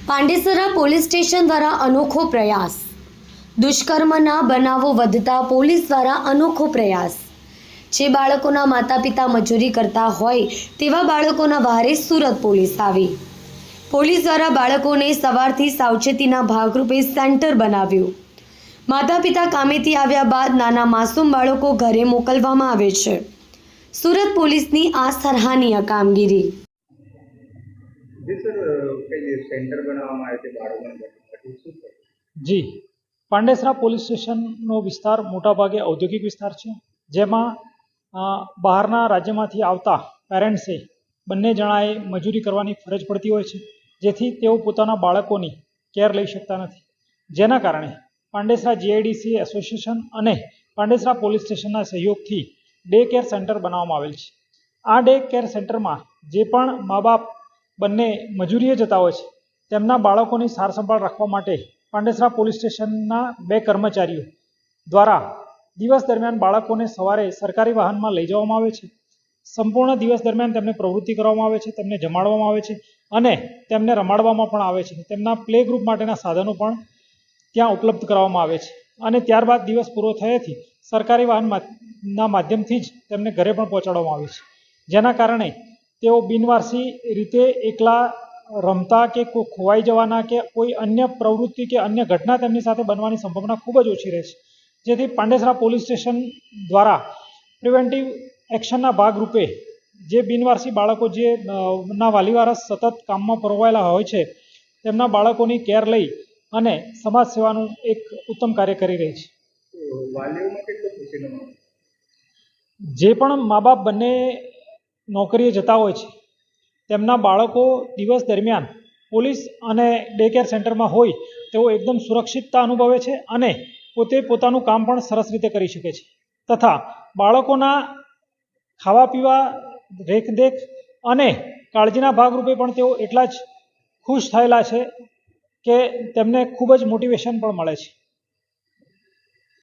Pandesara police station દ્વારા અનોખો પ્રયાસ। દુષ્કર્મના બનાવો વધતા પોલીસ દ્વારા અનોખો પ્રયાસ। જે બાળકોના માતા પિતા મજૂરી કરતા હોય તેવા બાળકોના વહારે સુરત પોલીસ આવી। પોલીસ દ્વારા બાળકોને સવારથી સાવચેતીના ભાગરૂપે સેન્ટર બનાવ્યું। માતા પિતા કામેથી આવ્યા બાદ નાના માસૂમ બાળકો ઘરે મોકલવામાં આવે છે। સુરત પોલીસની આ સરાહનીય કામગીરી। जी પાંડેસરા પોલીસ સ્ટેશનનો વિસ્તાર મોટાભાગે ઔદ્યોગિક વિસ્તાર છે, જેમાં બહારના રાજ્યમાંથી આવતા પેરેન્ટ્સે બંને જણાએ મજૂરી કરવાની ફરજ પડતી હોય છે, જેથી તેઓ પોતાના બાળકોની કેર લઈ શકતા નથી। જેના કારણે પાંડેસરા જીઆઈડીસી એસોસિએશન અને પાંડેસરા પોલીસ સ્ટેશનના સહયોગથી ડે કેર સેન્ટર બનાવવામાં આવેલ છે। આ ડે કેર સેન્ટરમાં જે પણ મા બાપ બંને મજૂરીએ જતા હોય છે તેમના બાળકોની સાર સંભાળ રાખવા માટે પાંડેસરા પોલીસ સ્ટેશનના 2 કર્મચારીઓ દ્વારા દિવસ દરમિયાન બાળકોને સવારે સરકારી વાહનમાં લઈ જવામાં આવે છે। સંપૂર્ણ દિવસ દરમિયાન તેમને પ્રવૃત્તિ કરવામાં આવે છે, તેમને જમાડવામાં આવે છે અને તેમને રમાડવામાં પણ આવે છે। તેમના પ્લે ગ્રુપ માટેના સાધનો પણ ત્યાં ઉપલબ્ધ કરાવવામાં આવે છે અને ત્યારબાદ દિવસ પૂરો થયેથી સરકારી વાહનના માધ્યમથી જ તેમને ઘરે પણ પહોંચાડવામાં આવે છે, જેના કારણે તેઓ બિનવારસી રીતે એકલા રમતા કે ખોવાઈ જવાના કે કોઈ અન્ય પ્રવૃત્તિ કે અન્ય ઘટના તેમની સાથે બનવાની સંભાવના ખૂબ જ ઓછી રહે છે। જેથી પાંડેસરા પોલીસ સ્ટેશન દ્વારા પ્રિવેન્ટિવ એક્શનના ભાગરૂપે જે બિનવારસી બાળકો જે ના વાલીવારસ સતત કામમાં પરોવાયેલા હોય છે તેમના બાળકોની કેર લઈ અને સમાજ સેવાનું એક ઉત્તમ કાર્ય કરી રહી છે। જે પણ મા બાપ બંને નોકરીએ જતા હોય છે તેમના બાળકો દિવસ દરમિયાન પોલીસ અને ડે કેર સેન્ટરમાં હોય તેઓ એકદમ સુરક્ષિતતા અનુભવે છે અને પોતે પોતાનું કામ પણ સરસ રીતે કરી શકે છે તથા બાળકોના ખાવા પીવા, રેખદેખ અને કાળજીના ભાગરૂપે પણ તેઓ એટલા જ ખુશ થયેલા છે કે તેમને ખૂબ જ મોટિવેશન પણ મળે છે।